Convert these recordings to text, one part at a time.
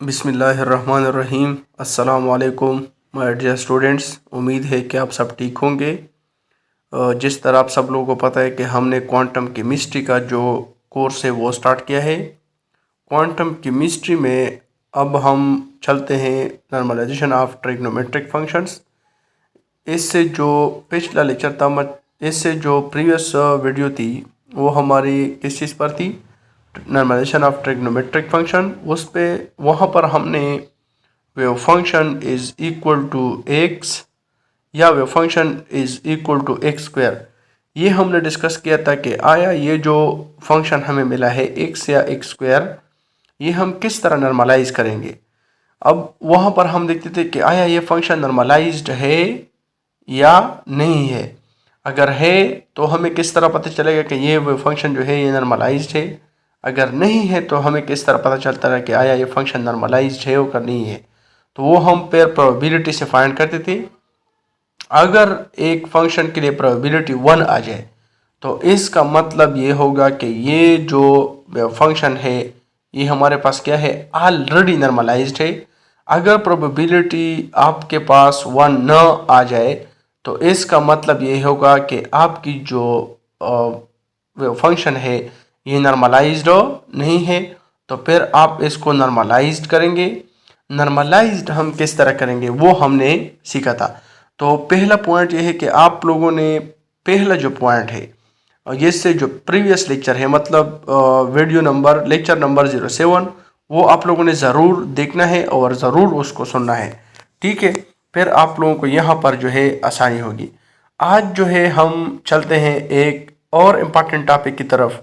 बिस्मिल्लाहिर्रहमानिर्रहीम। अस्सलाम वालेकुम माय डियर स्टूडेंट्स। उम्मीद है कि आप सब ठीक होंगे। जिस तरह आप सब लोगों को पता है कि हमने क्वांटम केमिस्ट्री का जो कोर्स है वो स्टार्ट किया है। क्वांटम केमिस्ट्री में अब हम चलते हैं नॉर्मलाइजेशन ऑफ ट्रिग्नोमेट्रिक फंक्शंस। इससे जो पिछला लेक्चर था इससे जो प्रीवियस वीडियो थी वो हमारी किस चीज़ पर थी, नॉर्मलाइजेशन ऑफ ट्रिग्नोमेट्रिक फंक्शन। उस पे वहाँ पर हमने wave function is equal to x या wave function is equal to x square, ये हमने डिस्कस किया था कि आया ये जो फंक्शन हमें मिला है एक्स या एक्स स्क्वायर, ये हम किस तरह नॉर्मलाइज करेंगे। अब वहाँ पर हम देखते थे कि आया ये फंक्शन नॉर्मलाइज्ड है या नहीं है। अगर है तो हमें किस तरह पता चलेगा कि ये वो फंक्शन जो है ये नॉर्मलाइज्ड है। अगर नहीं है तो हमें किस तरह पता चलता है कि आया ये फंक्शन नॉर्मलाइज्ड है और नहीं है। तो वो हम पेयर प्रोबेबिलिटी से फाइंड करते थे। अगर एक फंक्शन के लिए प्रोबेबिलिटी 1 आ जाए तो इसका मतलब ये होगा कि ये जो फंक्शन है ये हमारे पास क्या है, ऑलरेडी नॉर्मलाइज्ड है। अगर प्रोबेबिलिटी आपके पास 1 न आ जाए तो इसका मतलब ये होगा कि आपकी जो फंक्शन है ये नॉर्मलाइज्ड नहीं है। तो फिर आप इसको नॉर्मलाइज्ड करेंगे। नॉर्मलाइज्ड हम किस तरह करेंगे वो हमने सीखा था। तो पहला पॉइंट ये है कि आप लोगों ने पहला जो पॉइंट है ये से जो प्रीवियस लेक्चर है, मतलब वीडियो नंबर लेक्चर नंबर 07, वो आप लोगों ने ज़रूर देखना है और ज़रूर उसको सुनना है, ठीक है। फिर आप लोगों को यहाँ पर जो है आसानी होगी। आज जो है हम चलते हैं एक और इम्पॉर्टेंट टॉपिक की तरफ,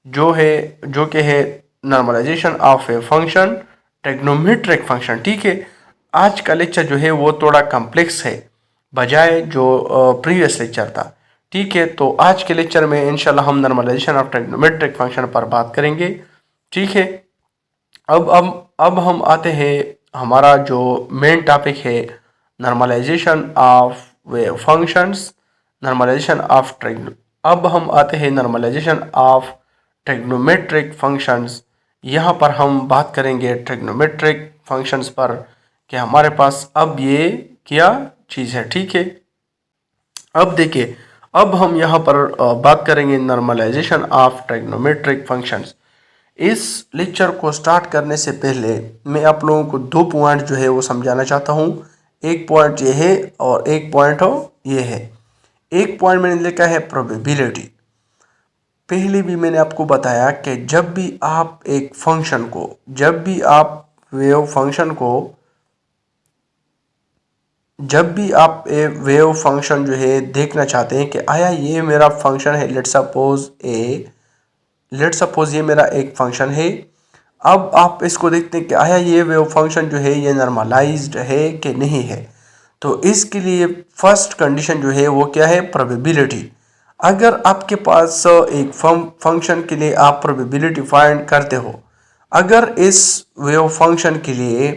जो कि है normalization of a function, trigonometric function, ठीक है। आज का लेक्चर जो है वो थोड़ा कॉम्प्लेक्स है बजाय जो प्रीवियस लेक्चर था, ठीक है। तो आज के लेक्चर में इंशाल्लाह हम नॉर्मलाइजेशन ऑफ ट्रिग्नोमेट्रिक फंक्शन पर बात करेंगे, ठीक है। अब हम आते हैं, हमारा जो मेन टॉपिक है normalization of wave functions, normalization of trigno अब हम आते हैं नॉर्मलाइजेशन ऑफ ट्रिग्नोमेट्रिक फंक्शंस। यहाँ पर हम बात करेंगे ट्रिग्नोमेट्रिक फंक्शंस पर कि हमारे पास अब ये क्या चीज़ है, ठीक है। अब देखिए, अब हम यहाँ पर बात करेंगे नॉर्मलाइजेशन ऑफ ट्रिग्नोमेट्रिक फंक्शंस। इस लेक्चर को स्टार्ट करने से पहले मैं आप लोगों को 2 पॉइंट जो है वो समझाना चाहता हूँ। एक पॉइंट ये है और एक पॉइंट ये है। एक पॉइंट मैंने लिखा है प्रोबेबिलिटी। पहले भी मैंने आपको बताया कि जब भी आप एक फंक्शन को, जब भी आप वेव फंक्शन को, जब भी आप ए वेव फंक्शन जो है देखना चाहते हैं कि आया ये मेरा फंक्शन है, लेट सपोज ये मेरा एक फंक्शन है। अब आप इसको देखते हैं कि आया ये वेव फंक्शन जो है ये नॉर्मलाइज्ड है कि नहीं है। तो इसके लिए फर्स्ट कंडीशन जो है वो क्या है, प्रोबेबिलिटी। अगर आपके पास एक फंक्शन के लिए आप प्रोबेबिलिटी फाइंड करते हो, अगर इस वेव फंक्शन के लिए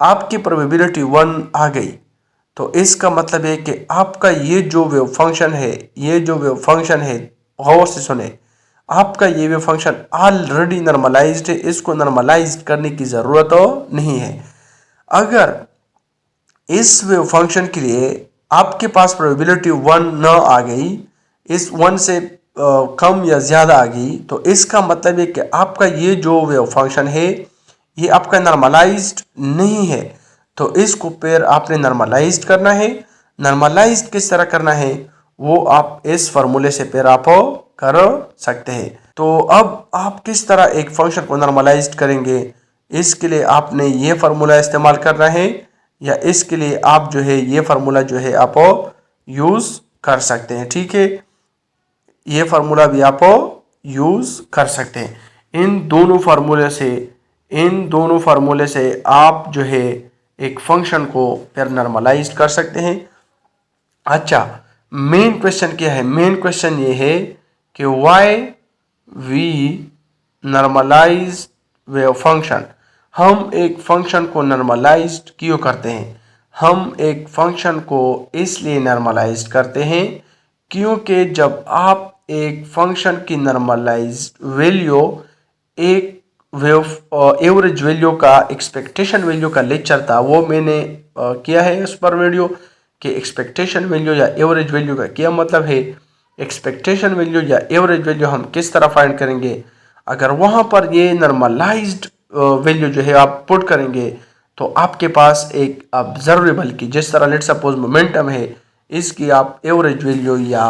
आपकी प्रोबेबिलिटी 1 आ गई तो इसका मतलब है कि आपका ये जो वेव फंक्शन है, गौर से सुने, आपका ये वेव फंक्शन ऑलरेडी नॉर्मलाइज्ड है। इसको नॉर्मलाइज करने की ज़रूरत नहीं है। अगर इस वेव फंक्शन के लिए आपके पास प्रोबेबिलिटी 1 न आ गई, इस 1 से कम या ज़्यादा आ गई, तो इसका मतलब है कि आपका ये जो वेव फंक्शन है ये आपका नॉर्मलाइज्ड नहीं है। तो इसको फिर आपने नॉर्मलाइज्ड करना है। नॉर्मलाइज्ड किस तरह करना है वो आप इस फार्मूले से फिर आप कर सकते हैं। तो अब आप किस तरह एक फंक्शन को नॉर्मलाइज्ड करेंगे, इसके लिए आपने ये फार्मूला इस्तेमाल करना है या इसके लिए आप जो है ये फार्मूला जो है आप यूज़ कर सकते हैं, ठीक है। ये फार्मूला भी आप यूज़ कर सकते हैं। इन दोनों फार्मूले से आप जो है एक फंक्शन को फिर नॉर्मलाइज कर सकते हैं। अच्छा, मेन क्वेश्चन क्या है? मेन क्वेश्चन ये है कि why we normalize wave function. हम एक फंक्शन को नॉर्मलाइज्ड क्यों करते हैं? हम एक फंक्शन को इसलिए नॉर्मलाइज करते हैं क्योंकि जब आप एक फंक्शन की नॉर्मलाइज्ड वैल्यू एक एवरेज वैल्यू का एक्सपेक्टेशन वैल्यू का लेक्चर था, वो मैंने किया है इस पर वीडियो कि एक्सपेक्टेशन वैल्यू या एवरेज वैल्यू का क्या मतलब है, एक्सपेक्टेशन वैल्यू या एवरेज वैल्यू हम किस तरह फाइंड करेंगे। अगर वहाँ पर ये नॉर्मलाइज्ड वैल्यू जो है आप पुट करेंगे तो आपके पास एक ऑब्जर्वेबल की, जिस तरह लेट सपोज मोमेंटम है, इसकी आप एवरेज वैल्यू या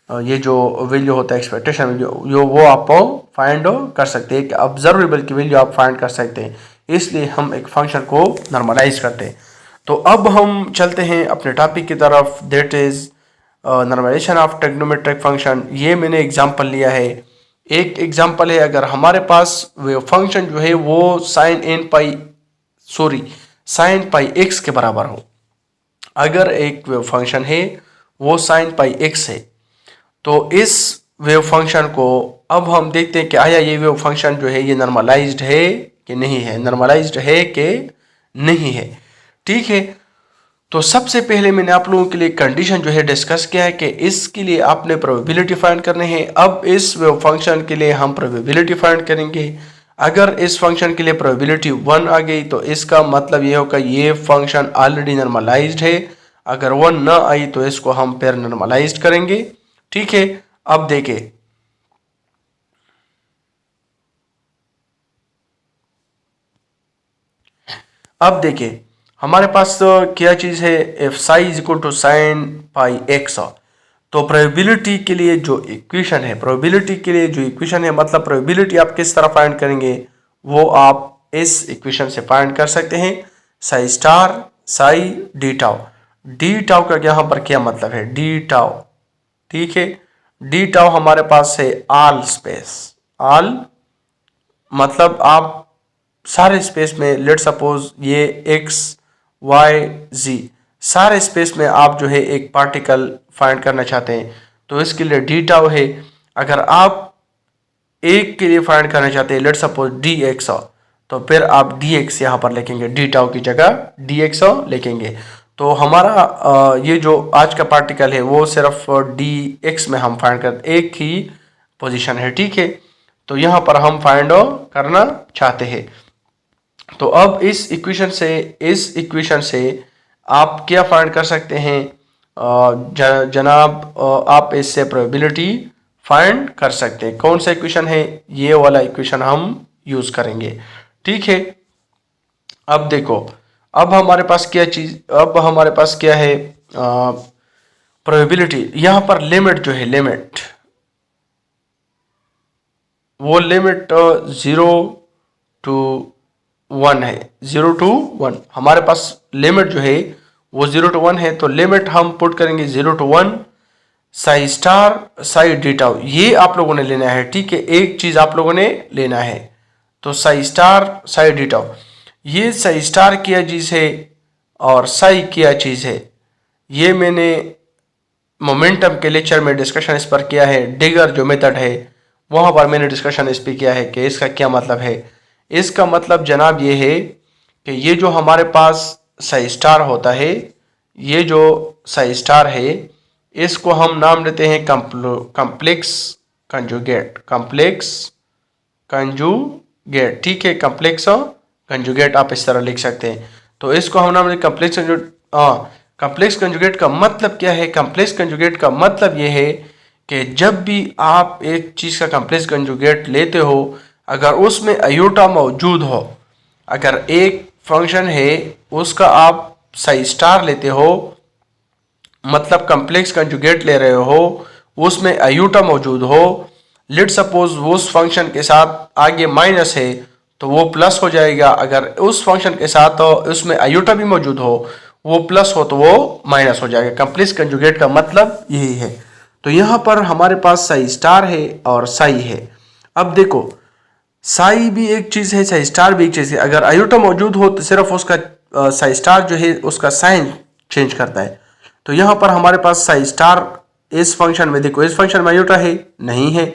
ये जो वैल्यू होता है एक्सपेक्टेशन वैल्यू वो आप फाइंड कर सकते हैं, कि ऑब्जर्वेबल की वैल्यू आप फाइंड कर सकते हैं, इसलिए हम एक फंक्शन को नॉर्मलाइज करते हैं। तो अब हम चलते हैं अपने टॉपिक की तरफ, that is normalization of trigonometric function. ये मैंने एग्जांपल लिया है, एक एग्जांपल है, अगर हमारे पास वो फंक्शन जो है वो साइन पाई एक्स के बराबर हो, अगर एक वेव फंक्शन है वो साइन पाई एक्स है, तो इस वेव फंक्शन को अब हम देखते हैं कि आया ये वेव फंक्शन जो है ये नॉर्मलाइज्ड है कि नहीं है, नॉर्मलाइज्ड है कि नहीं है। ठीक है, तो सबसे पहले मैंने आप लोगों के लिए कंडीशन जो है डिस्कस किया है कि इसके लिए आपने प्रोबेबिलिटी फाइंड करने हैं। अब इस वेव फंक्शन के लिए हम प्रोबेबिलिटी फाइंड करेंगे। अगर इस फंक्शन के लिए प्रोबेबिलिटी 1 आ गई तो इसका मतलब ये होगा ये फंक्शन ऑलरेडी नॉर्मलाइज्ड है। अगर 1 ना आई तो इसको हम फिर नॉर्मलाइज्ड करेंगे। ठीक है, अब देखें, हमारे पास क्या चीज है, if psi is equal to sine pi x, तो प्रोबेबिलिटी के लिए जो इक्वेशन है, मतलब प्रोबेबिलिटी आप किस तरह फाइंड करेंगे वो आप इस इक्वेशन से फाइंड कर सकते हैं, Sai star psi d tau. D tau का यहाँ पर क्या मतलब है, डी टाउ, ठीक है, डी टाउ हमारे पास है ऑल स्पेस, ऑल मतलब आप सारे स्पेस में, लेट सपोज ये एक्स वाई जी, सारे स्पेस में आप जो है एक पार्टिकल फाइंड करना चाहते हैं, तो इसके लिए डी टाउ है। अगर आप एक के लिए फाइंड करना चाहते हैं, लेट सपोज डी एक्स, तो फिर आप डी एक्स यहाँ पर लिखेंगे, डी टाउ की जगह डी एक्स लिखेंगे। तो हमारा ये जो आज का पार्टिकल है वो सिर्फ डी एक्स में हम फाइंड कर, एक ही पोजीशन है। ठीक है, तो यहाँ पर हम फाइंड करना चाहते हैं। तो अब इस इक्वेशन से आप क्या फाइंड कर सकते हैं, जनाब आप इससे प्रोबेबिलिटी फाइंड कर सकते हैं। कौन सा इक्वेशन है, ये वाला इक्वेशन हम यूज करेंगे। ठीक है, अब देखो, अब हमारे पास क्या है, प्रोबेबिलिटी, यहाँ पर लिमिट जो है, वो लिमिट 0 to 1 है, 0 to 1 हमारे पास लिमिट जो है वो 0 to 1 है। तो लिमिट हम पुट करेंगे 0 to 1 Sai star psi d tau, ये आप लोगों ने लेना है। ठीक है, एक चीज आप लोगों ने लेना है, तो Sai star psi d tau, ये साई स्टार क्या चीज है और साई क्या चीज है, ये मैंने मोमेंटम के लेक्चर में डिस्कशन इस पर किया है। डिगर जो मेथड है वहां पर मैंने डिस्कशन इस पर किया है कि इसका क्या मतलब है। इसका मतलब जनाब ये है कि ये जो हमारे पास साई स्टार होता है, ये जो साई स्टार है, इसको हम नाम देते हैं कम्प्लेक्स कंजुगेट। ठीक है, कम्प्लेक्स कंजुगेट आप इस तरह लिख सकते हैं। तो इसको हम नाम देते कम्प्लेक्स कंजुगेट। कम्प्लेक्स कंजुगेट का मतलब क्या है, कम्प्लेक्स कंजुगेट का मतलब ये है कि जब भी आप एक चीज़ का कम्प्लेक्स कंजुगेट लेते हो, अगर उसमें आयोटा मौजूद हो, अगर एक फंक्शन है उसका आप साई स्टार लेते हो, मतलब कम्प्लेक्स कंजुगेट ले रहे हो, उसमें आयोटा मौजूद हो, लेट सपोज उस फंक्शन के साथ आगे माइनस है तो वो प्लस हो जाएगा, अगर उस फंक्शन के साथ उसमें आयोटा भी मौजूद हो, वो प्लस हो तो वो माइनस हो जाएगा। कम्प्लेक्स कंजुगेट का मतलब यही है। तो यहाँ पर हमारे पास साई स्टार है और साई है। अब देखो, साई भी एक चीज है, साई स्टार भी एक चीज है। अगर आयोटा मौजूद हो तो सिर्फ उसका साई स्टार जो है उसका साइन चेंज करता है। तो यहाँ पर हमारे पास साई स्टार इस फंक्शन में, देखो इस फंक्शन में आयोटा है नहीं है,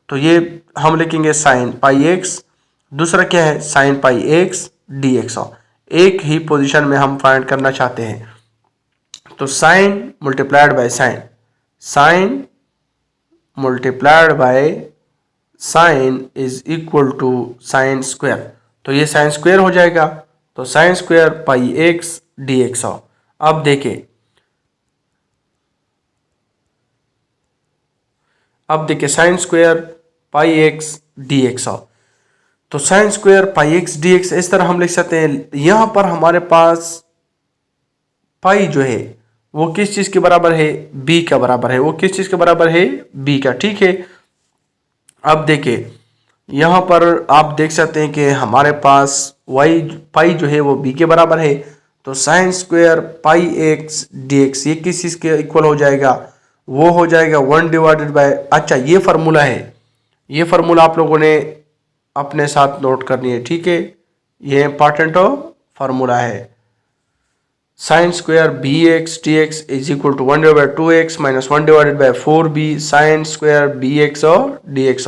तो ये हम लिखेंगे साइन पाई एक्स। दूसरा क्या है, sign pi x d x, एक ही पोजीशन में हम फाइंड करना चाहते हैं। तो sine multiplied by sine, sine multiplied by sine is equal to sine square, तो ये साइन स्क्वायर हो जाएगा, तो sine square pi x d x. अब देखिए sine square pi x d x, तो sine square pi x d x इस तरह हम लिख सकते हैं। यहां पर हमारे पास पाई जो है वो किस चीज के बराबर है, बी का बराबर है। वो किस चीज के बराबर है, बी का, ठीक है। अब देखिए यहां पर आप देख सकते हैं कि हमारे पास वाई पाई जो है वो बी के बराबर है, तो sine square pi x d x ये किस चीज के इक्वल हो जाएगा, वो हो जाएगा 1 डिवाइडेड बाय, अच्छा ये फार्मूला है, ये फार्मूला आप लोगों ने अपने साथ नोट करनी है, ठीक है। ये इंपॉर्टेंट फार्मूला है, sine square b x d x is equal to 1 divide by 2x minus 1 divided by 4b sine square b x और डी एक्स।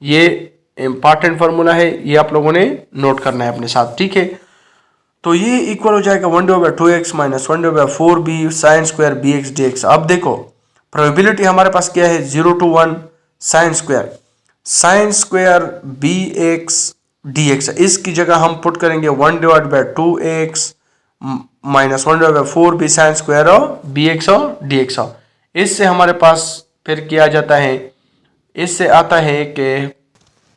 ये इंपॉर्टेंट फार्मूला है, ये आप लोगों ने नोट करना है अपने साथ, ठीक है। तो ये इक्वल हो जाएगा 1 divide by 2x minus 1 divide by 4b sine square b x d x. अब देखो प्रोबेबिलिटी हमारे पास क्या है, 0 to 1 sine square b x d x, इसकी जगह हम पुट करेंगे 1 divide by 2x minus 1 divide by 4b sine square और बी एक्स और डी एक्स। इससे हमारे पास फिर किया जाता है,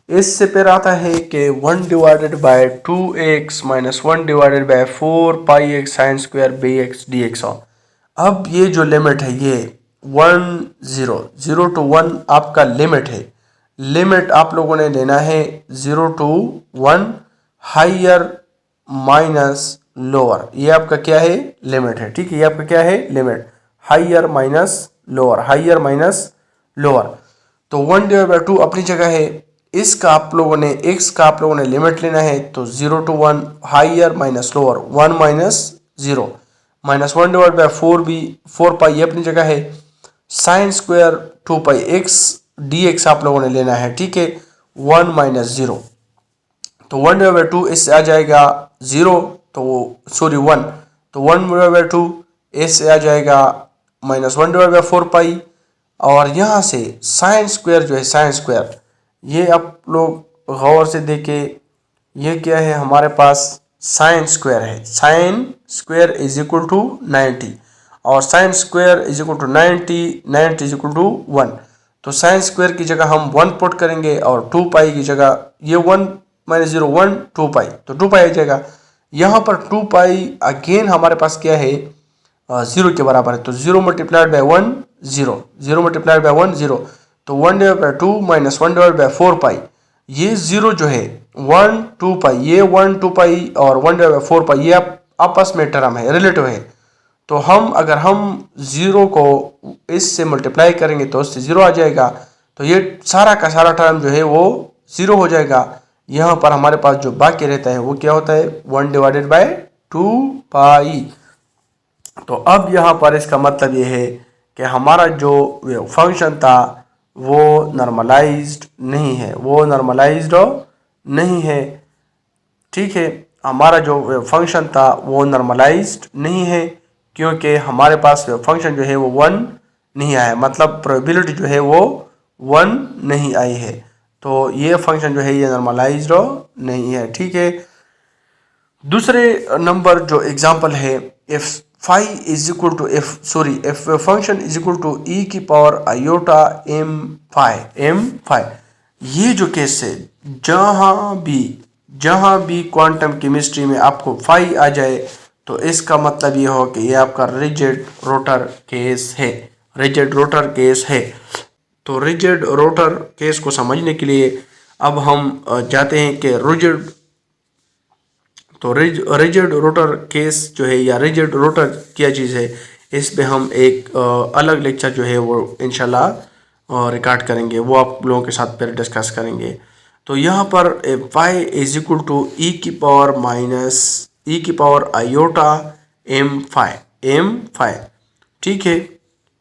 इससे फिर आता है कि 1 divided by 2x minus 1 divided by 4 pi x sine square b x d x. अब ये जो लिमिट है ये 0 to 1 आपका लिमिट है। लिमिट आप लोगों ने लेना है 0 to 1 हाइयर माइनस लोअर, ये आपका क्या है, लिमिट है, ठीक है। ये आपका क्या है, लिमिट, हाइयर माइनस लोअर। तो 1 डिवाइड बाई 2 अपनी जगह है, इसका आप लोगों ने x का आप लोगों ने लिमिट लेना है, तो 0 to 1 higher minus lower 1 minus 0 minus 1 divide by 4b 4 पाई अपनी जगह है, साइन स्क्वायर 2 पाई एक्स डी एक्स आप लोगों ने लेना है, ठीक है, 1 माइनस 0। तो 1 डिवाइड बाई 2 इससे आ जाएगा 0, तो सॉरी 1, तो 1 डिवाइड बाई 2 इससे आ जाएगा माइनस 1 डिवाइड बाई 4 पाई, और यहाँ से साइन स्क्वायर जो है साइन स्क्वायर, ये आप लोग गौर से देखे, ये क्या है हमारे पास साइन स्क्वायर है, sine square is equal to 90 और sine square is equal to 90 is equal to 1। तो साइन स्क्वायर की जगह हम 1 पुट करेंगे और 2 पाई की जगह ये 1 माइनस 0 1 2 पाई, तो 2 पाई आ जाएगा। यहाँ पर 2 पाई अगेन हमारे पास क्या है, 0 के बराबर है, तो 0 मल्टीप्लाइड बाई 1 0 मल्टीप्लाइड बाई 1 0, तो 1 divide by 2 minus 1 divide by 4 पाई, ये 0 जो है 1 2 पाई, ये 1 2 पाई और 1 डिवाइड बाई 4 पाई ये आपस में टर्म है, रिलेटिव है। तो अगर हम 0 को इससे मल्टीप्लाई करेंगे तो उससे 0 आ जाएगा, तो ये सारा का सारा टर्म जो है वो 0 हो जाएगा। यहाँ पर हमारे पास जो बाकी रहता है वो क्या होता है, 1 डिवाइडेड बाई 2 पाई। तो अब यहाँ पर इसका मतलब ये है कि हमारा जो फंक्शन था वो नॉर्मलाइज्ड नहीं है, ठीक है। हमारा जो फंक्शन था वो नॉर्मलाइज्ड नहीं है, क्योंकि हमारे पास फंक्शन जो है वो 1 नहीं आया, मतलब प्रोबेबिलिटी जो है वो 1 नहीं आई है, तो ये फंक्शन जो है ये नॉर्मलाइज्ड नहीं है, ठीक है। दूसरे नंबर जो एग्जांपल है, if function is equal to e की पावर आयोटा m5, ये जो केस है जहां भी क्वांटम केमिस्ट्री में आपको फाई आ जाए तो इसका मतलब ये हो कि ये आपका रिजिड रोटर केस है। तो रिजिड रोटर केस को समझने के लिए अब हम जाते हैं कि रिजिड रोटर केस जो है या रिजिड रोटर क्या चीज़ है, इस पे हम एक अलग लेक्चर जो है वो इंशाल्लाह रिकॉर्ड करेंगे, वो आप लोगों के साथ फिर डिस्कस करेंगे। तो यहाँ पर y is equal to e की पावर आयोटा m5, ठीक है,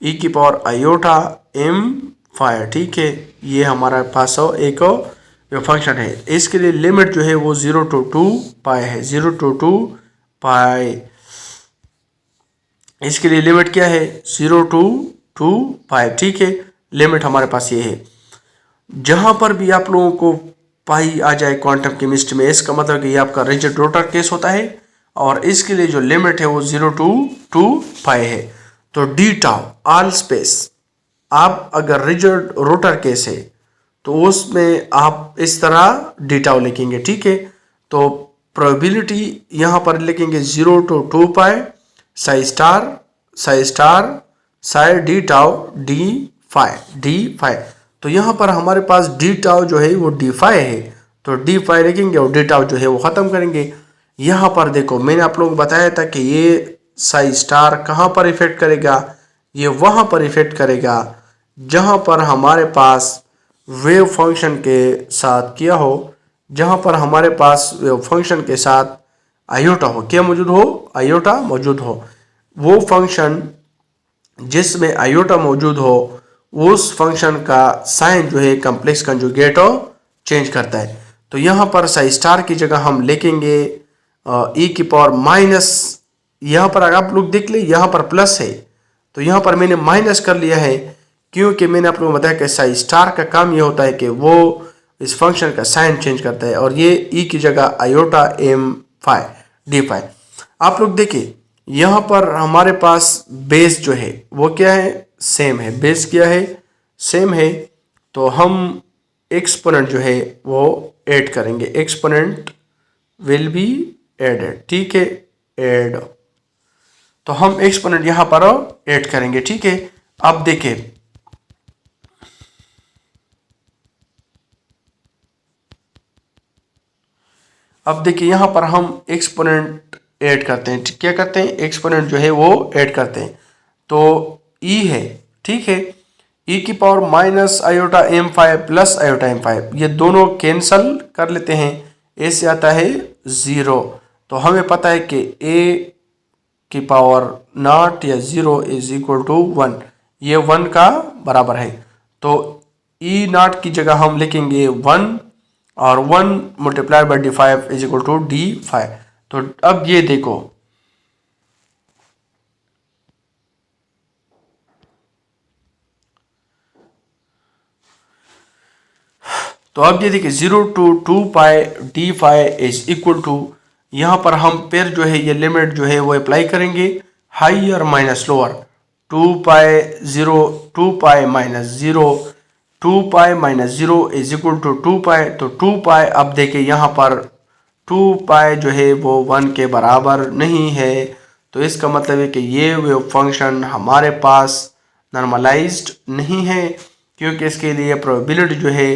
e की पावर आयोटा m5, ठीक है। ये हमारे पास एक जो फंक्शन है, इसके लिए लिमिट जो है वो 0 to 2 पाई है, 0 to 2 पाई, इसके लिए लिमिट क्या है, 0 to 2 पाई, ठीक है। लिमिट हमारे पास ये है। जहां पर भी आप लोगों को पाई आ जाए क्वांटम केमिस्ट्री में, इसका मतलब कि ये आपका रिजिड रोटर केस होता है और इसके लिए जो लिमिट है वो 0 to 2π है। तो डी टाउ ऑल स्पेस, आप अगर रिजिड रोटर केस है तो उसमें आप इस तरह डी टाउ लिखेंगे, ठीक है। तो प्रोबेबिलिटी यहाँ पर लिखेंगे 0 to 2π psi star psi d tau d phi. तो यहाँ पर हमारे पास डी टाउ जो है वो डी फाई है, तो डी फाई लिखेंगे और डी टाउ जो है वो ख़त्म करेंगे। यहाँ पर देखो मैंने आप लोगों को बताया था कि ये साई स्टार कहाँ पर इफेक्ट करेगा, ये वहाँ पर इफेक्ट करेगा जहाँ पर हमारे पास वेव फंक्शन के साथ क्या हो, जहाँ पर हमारे पास वेव फंक्शन के साथ आयोटा हो, क्या मौजूद हो, आयोटा मौजूद हो। वो फंक्शन जिसमें आयोटा मौजूद हो उस फंक्शन का साइन जो है कम्प्लेक्स कंजुगेट चेंज करता है। तो यहाँ पर साई स्टार की जगह हम लिखेंगे ई की पावर माइनस, यहाँ पर अगर आप लोग देख ले यहाँ पर प्लस है तो यहाँ पर मैंने माइनस कर लिया है, क्योंकि मैंने आप लोगों को बताया कि साई स्टार का काम ये होता है कि वो इस फंक्शन का साइन चेंज करता है, और ये ई की जगह iota m phi d phi. आप लोग देखिए यहाँ पर हमारे पास बेस जो है वो क्या है, सेम है, बेस क्या है, सेम है। तो हम एक्सपोनेंट जो है वो ऐड करेंगे, एक्सपोनेंट विल बी एडेड, ठीक है, ऐड। तो हम एक्सपोनेंट यहाँ पर ऐड करेंगे, ठीक है। अब देखिए यहाँ पर हम एक्सपोनेंट ऐड करते हैं, क्या करते हैं, एक्सपोनेंट जो है वो ऐड करते हैं। तो ई है, ठीक है, ई की power minus iota m five plus iota m five, ये दोनों कैंसल कर लेते हैं, ए से आता है 0। तो हमें पता है कि ए की पावर नॉट या 0 इज इक्वल टू 1, ये 1 का बराबर है। तो ई नॉट की जगह हम लिखेंगे 1 और 1 multiplied by d five is equal to d five. तो अब ये देखो देखिए 0 to 2π d five is equal to, यहाँ पर हम फिर जो है ये लिमिट जो है वो अप्लाई करेंगे, higher minus lower, 2π 0 2π minus 0, 2π minus 0 is equal to 2π। तो 2π अब देखिए यहाँ पर 2π जो है वो 1 के बराबर नहीं है, तो इसका मतलब है कि ये वेव फंक्शन हमारे पास नॉर्मलाइज्ड नहीं है, क्योंकि इसके लिए प्रोबेबिलिटी जो है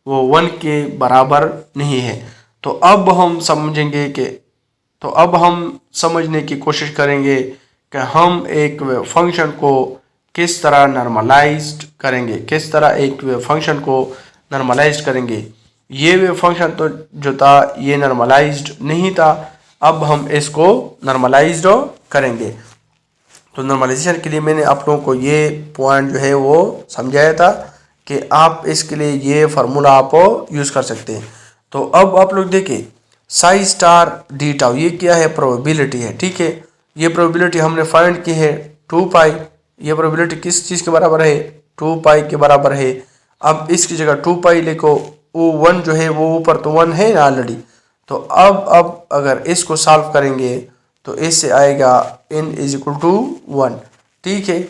वो 1 के बराबर नहीं है। तो अब हम समझने की कोशिश करेंगे कि हम एक वेव फंक्शन को किस तरह नॉर्मलाइज्ड करेंगे, किस तरह एक वेव फंक्शन को नॉर्मलाइज्ड करेंगे। ये वेव फंक्शन तो जो था ये नॉर्मलाइज्ड नहीं था, अब हम इसको नॉर्मलाइज्ड करेंगे। तो नॉर्मलाइजेशन के लिए मैंने आप लोगों को ये पॉइंट जो है वो समझाया था कि आप इसके लिए ये फार्मूला आप यूज़ कर सकते हैं। तो अब आप लोग देखिए साई स्टार डी टाउ, ये क्या है, प्रोबेबिलिटी है, ठीक है। ये प्रोबेबिलिटी हमने फाइंड की है 2π, ये प्रोबेबिलिटी किस चीज़ के बराबर है, 2π के बराबर है। अब इसकी जगह 2π लिखो, वो 1 जो है वो ऊपर तो 1 है ना ऑलरेडी। तो अब अगर इसको सॉल्व करेंगे तो इससे आएगा n इज इक्वल टू 1, ठीक है।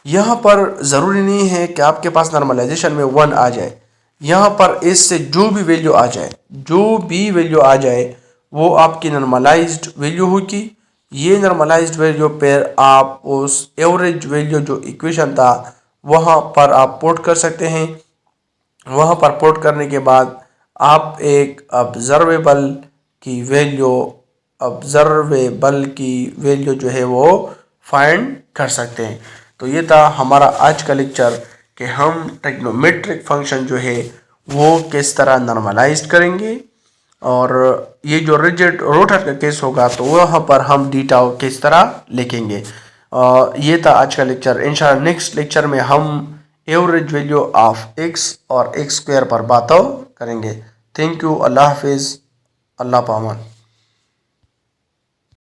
यहाँ पर ज़रूरी नहीं है कि आपके पास नॉर्मलाइजेशन में 1 आ जाए, यहाँ पर इससे जो भी वैल्यू आ जाए वो आपकी नॉर्मलाइज्ड वैल्यू होगी। ये नॉर्मलाइज्ड वैल्यू पर आप उस एवरेज वैल्यू जो इक्वेशन था वहाँ पर आप पुट कर सकते हैं। वहाँ पर पुट करने के बाद आप एक ऑब्जर्वेबल की वैल्यू जो है वो फाइंड कर सकते हैं। तो ये था हमारा आज का लेक्चर कि हम ट्रिग्नोमेट्रिक फंक्शन जो है वो किस तरह नॉर्मलाइज्ड करेंगे, और ये जो रिजिड रोटर का केस होगा तो वहाँ पर हम डी टाउ किस तरह लिखेंगे। ये था आज का लेक्चर। इंशाल्लाह नेक्स्ट लेक्चर में हम एवरेज वैल्यू ऑफ x और x स्क्वायर पर बात करेंगे। थैंक यू, अल्लाह हाफिज़, अल्लाह पामान।